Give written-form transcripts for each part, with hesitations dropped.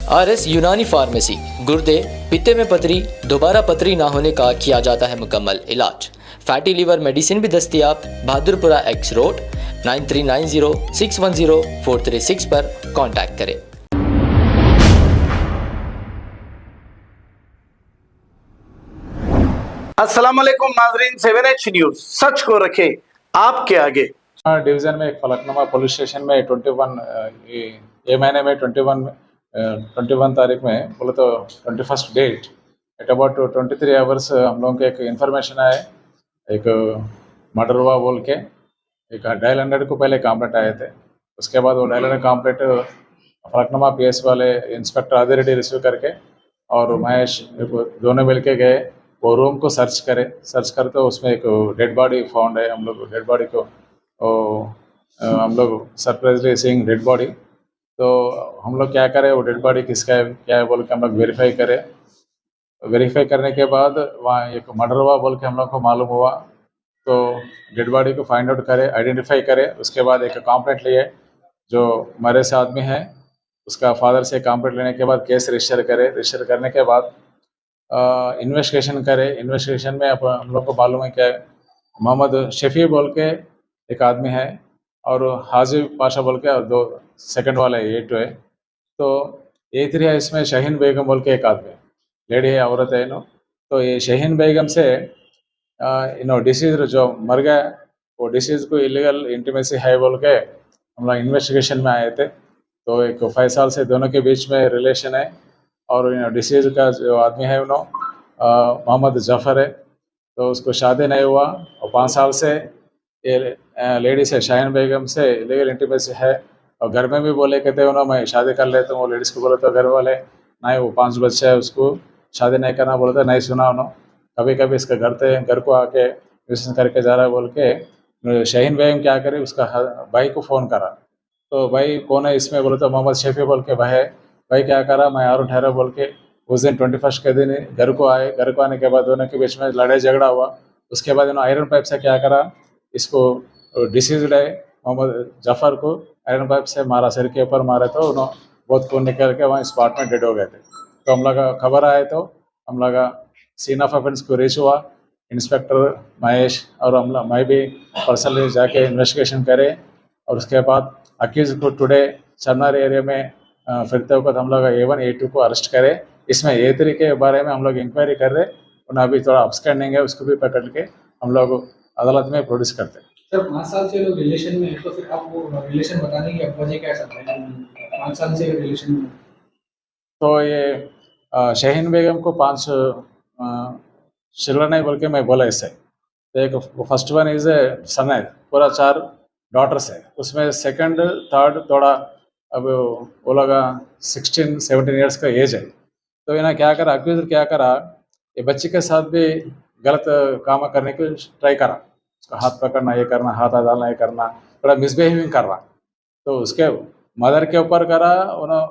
RS यूनानी pharmacy, गुर्दे, पित्ते में पथरी, दोबारा पथरी ना होने का किया जाता है मुकम्मल इलाज। फैटी लीवर मेडिसिन भी दस्तियाब। बहादुरपुरा X रोड 9390610436 पर कांटेक्ट करें। अस्सलाम वालेकुम नाजरीन, 7H न्यूज सच को रखे आपके आगे। डिवीजन में एक फलकनुमा पुलिस स्टेशन में 21 ये महीने में 21 तारीख में बोले तो 21st date at about 23 hours हम लोगों को एक इन्फॉर्मेशन आया। एक मर्डर हुआ बोल के एक डायल 100 को पहले कंप्लेंट आए थे। उसके बाद वो डायल 100 कंप्लेंट फलकनुमा PS वाले इंस्पेक्टर आदिरेड्डी रिसीव करके और महेश दोनों मिल के गए। वो रूम को सर्च करते तो उसमें एक डेड बॉडी फाउंड है। हम लोग डेड बॉडी को हम लोग सरप्राइजली सीइंग डेड बॉडी, तो हम लोग क्या करें, वो डेड बॉडी किसका है क्या है बोल के हम लोग वेरीफाई करने के बाद वहाँ एक मर्डर हुआ बोल के हम लोग को मालूम हुआ। तो डेड बॉडी को फाइंड आउट करें, आइडेंटिफाई करें। उसके बाद एक कंप्लेंट लिए जो मरे से आदमी है उसका फादर से कंप्लेंट लेने के बाद केस रजिस्टर करने के बाद इन्वेस्टिगेशन करें। इन्वेस्टिगेशन में अब हम लोग को मालूम है क्या मोहम्मद शफी बोल के एक आदमी है और हाजी पाशा बोल के और 2 सेकंड वाला A2 है। तो A3 है, इसमें शहीन बेगम बोल के एक आदमी लेडी है, औरत है इनो। तो ये शहीन बेगम से डिसीज जो मर गया वो डिसीज को इलीगल इंटीमेसी है बोल के हम लोग इन्वेस्टिगेशन में आए थे। तो एक 5 साल से दोनों के बीच में रिलेशन है और डिसीज का जो आदमी है मोहम्मद जफ़र है। तो उसको शादी नहीं हुआ और 5 साल से ये लेडी से शाहीन बेगम से इलीगल इंटीमेसी है। और घर में भी बोले कहते हैं मैं शादी कर लेता हूँ। वो लेडीज़ को बोले तो घर वाले नहीं, वो 5 बच्चे है उसको शादी नहीं करना बोलते, नहीं सुना उन्होंने। कभी कभी इसके घर को आके विजिट करके जा रहा है बोल के शाहीन बेगम क्या करे, उसका भाई को फ़ोन करा। तो भाई कौन है इसमें बोले तो मोहम्मद शफी बोल के भाई है। भाई क्या करा, मैं आरू ठहरा बोल के उस दिन 21 के दिन घर को आए। घर को आने के बाद दोनों के बीच में लड़ाई झगड़ा हुआ। उसके बाद इन्होंने आयरन पाइप से क्या करा, इसको डिसीज्ड है मोहम्मद जफ़र को आयरन पाइप से मारा, सिर के ऊपर मारे तो उन्होंने बहुत खून निकल के वहाँ स्पॉट में डेड हो गए थे। तो हम लोग खबर आए तो हम लोग सीन ऑफ ऑफेंस को रीच हुआ। इंस्पेक्टर महेश और मैं भी पर्सनली जाके इन्वेस्टिगेशन करे और उसके बाद अक्यूज को टुडे चन्नार एरिया में फिरते वक्त हम लोग A1 A2 को अरेस्ट करे। इसमें A3 के बारे में हम लोग इंक्वायरी कर रहे। उन्हें अभी थोड़ा अपस्टैंडिंग है, उसको भी पकड़ के हम लोग अदालत में प्रोड्यूस करते हैं। सर 5 साल से लोग रिलेशन में है, तो फिर आप वो रिलेशन बताने की वजह क्या सकते हैं? 5 साल से रिलेशन में तो ये शहीन बेगम को 5 चिल्ड्रन है बोल के मैं बोला इससे। तो एक फर्स्ट वन इज ए सन है, पूरा 4 डॉटर्स है। उसमें सेकंड थर्ड थोड़ा अब वो लगा 16-17 ईयर्स का एज है। तो इन्हें क्या करा, अक्यूजर क्या करा, ये बच्ची के साथ भी गलत काम करने की ट्राई करा। उसका हाथ पकड़ना, ये करना, हाथ डालना, ये करना, थोड़ा मिसबिहेविंग कर रहा। तो उसके मदर के ऊपर करा, उन्होंने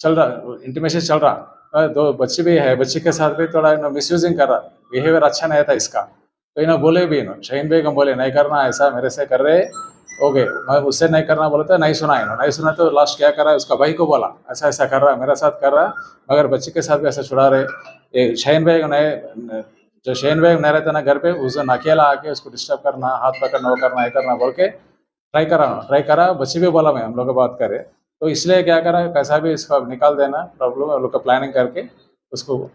चल रहा इंटीमेसी चल रहा। 2 बच्चे भी है, बच्ची के साथ भी थोड़ा मिसयूजिंग कर रहा, बिहेवियर अच्छा नहीं था इसका। तो इन्हें बोले भी शहीन बेगम बोले नहीं करना ऐसा, मेरे से कर रहे ओके, मैं उससे नहीं करना बोला था, नहीं सुना इन्होंने, नहीं सुना। तो लास्ट क्या करा, उसका भाई को बोला ऐसा ऐसा कर रहा, मेरे साथ कर रहा, मगर बच्चे के साथ भी ऐसा छुड़ा रहे। ये शहीन बेगम जो शहीन बेगम नहीं रहता ना घर पे, उस दिन अकेला आके उसको डिस्टर्ब करना, हाथ पकड़ना, वो करना, ये करना बोल के ट्राई करा। बच्चे भी बोला मैं हम लोग बात करे। तो इसलिए क्या करा, कैसा भी इसका निकाल देना प्रॉब्लम, हम लोग का प्लानिंग करके उसको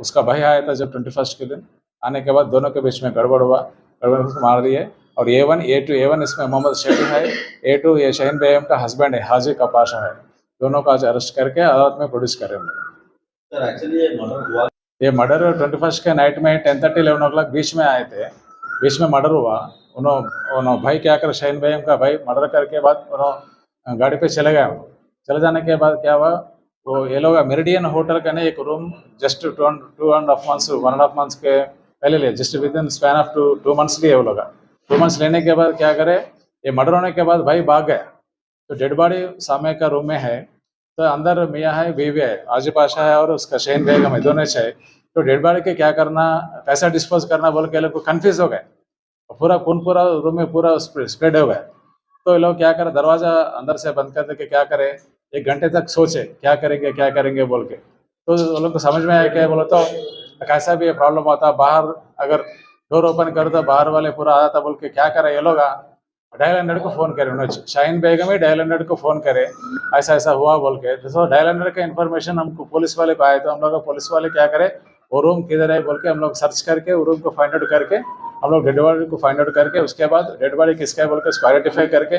उसका भाई आया था जब 21 के दिन। आने के बाद दोनों के बीच में गड़बड़ हुआ, गड़बड़ उसको मार दिए। और A1 A2 इसमें मोहम्मद शफी है, A2 ये शहीन बेगम का हस्बैंड है, हाजी का पाशा है। दोनों को आज अरेस्ट करके अदालत में प्रोड्यूस करें। सर एक्चुअली ये मर्डर 21 के नाइट में 10:30-11 ओ क्लॉक बीच में आए थे। बीच में मर्डर हुआ। उन्होंने भाई क्या कर, शहीन बेगम का भाई मर्डर करके बाद उन्होंने गाड़ी पे चले गए। चले जाने के बाद क्या हुआ, वो ये लोग मेरिडियन होटल का एक रूम जस्ट 2.5 मंथ्स 1.5 मंथ्स के पहले लिए, just with in span of 2 months लिए वो लोग। 2 मंथ्स लेने के बाद क्या करे, ये मर्डर होने के बाद भाई भाग गया। तो डेड बॉडी सामने का रूम में है, तो अंदर मियाँ है, बीवी है, आजी पाशा है और उसका शहीन बेगम है, दोनों है। तो डेड बॉडी के क्या करना, कैसा डिस्पोज करना बोल के लोग को कन्फ्यूज हो गए। पूरा खून पूरा रूम में पूरा स्प्रेड हो गया। तो ये लोग क्या करे, दरवाज़ा अंदर से बंद कर दे के क्या करे, 1 घंटे तक सोचे क्या करेंगे बोल के, तो वो लोग को समझ में आया क्या बोलो तो कैसा भी प्रॉब्लम होता, बाहर अगर डोर ओपन करो तो बाहर वाले पूरा आ जाता बोल के क्या करे ये लोग, डायल 100 को फ़ोन करे उन्होंने, शाहीन बेगम ही डायल 100 को फ़ोन करे ऐसा हुआ बोल के। तो डायल 100 का इन्फॉर्मेशन हमको पुलिस वाले को आए, तो हम लोग पुलिस वाले क्या करे वो रूम किधर है बोल के हम लोग सर्च करके वो रूम को फाइंड आउट करके हम लोग डेड बॉडी को फाइंड आउट करके उसके बाद डेड बॉडी किसका है बोल के उसको आइडेंटिफाई करके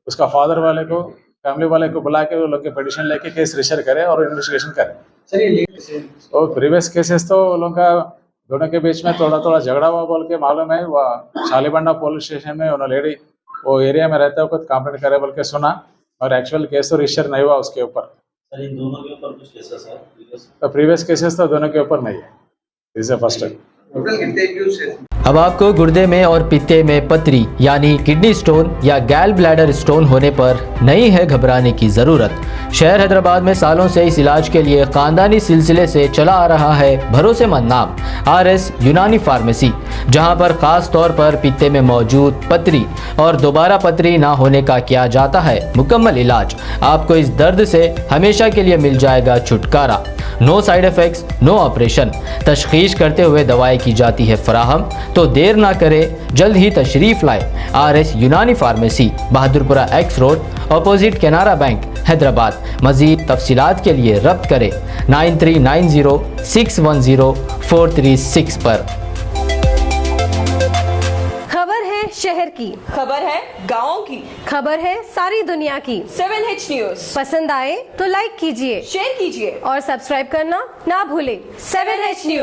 उसका फादर वाले को फैमिली वाले को बुला के वो लोग के पिटिशन लेके केस रजिस्टर करे और इन्वेस्टिगेशन करे। सर ये लेट और प्रीवियस केसेस तो वो लोग का दोनों के बीच में थोड़ा झगड़ा हुआ बोल के मालूम है, वह शालीबंडा पुलिस स्टेशन में उन्होंने लेडी वो एरिया में रहता है कुछ कंप्लेंट करे बोल के सुना, और एक्चुअल केस तो रजिस्टर नहीं हुआ उसके ऊपर। सर इन दोनों के ऊपर कुछ केसेस है? तो प्रीवियस केसेस तो दोनों के ऊपर नहीं है, this is first time. Total कितने एक्यूज है? अब आपको गुर्दे में और पित्ते में पथरी यानी किडनी स्टोन या गैल ब्लैडर स्टोन होने पर नहीं है घबराने की ज़रूरत। शहर हैदराबाद में सालों से इस इलाज के लिए ख़ानदानी सिलसिले से चला आ रहा है भरोसेमंद नाम RS यूनानी फार्मेसी, जहां पर ख़ास तौर पर पित्ते में मौजूद पथरी और दोबारा पथरी ना होने का किया जाता है मुकम्मल इलाज। आपको इस दर्द से हमेशा के लिए मिल जाएगा छुटकारा। No side effects, no operation, तशखीस करते हुए दवाई की जाती है फराहम। तो देर ना करें, जल्द ही तशरीफ़ लाए RS यूनानी pharmacy, Bahadurpura X road, opposite Canara bank, Hyderabad. मज़ीद तफसीलात के लिए रब्त करें 9390610436 पर। खबर है शहर की, खबर है गाँव की, खबर है सारी दुनिया की। 7H न्यूज पसंद आए तो लाइक कीजिए, शेयर कीजिए और सब्सक्राइब करना ना भूलें। 7H news.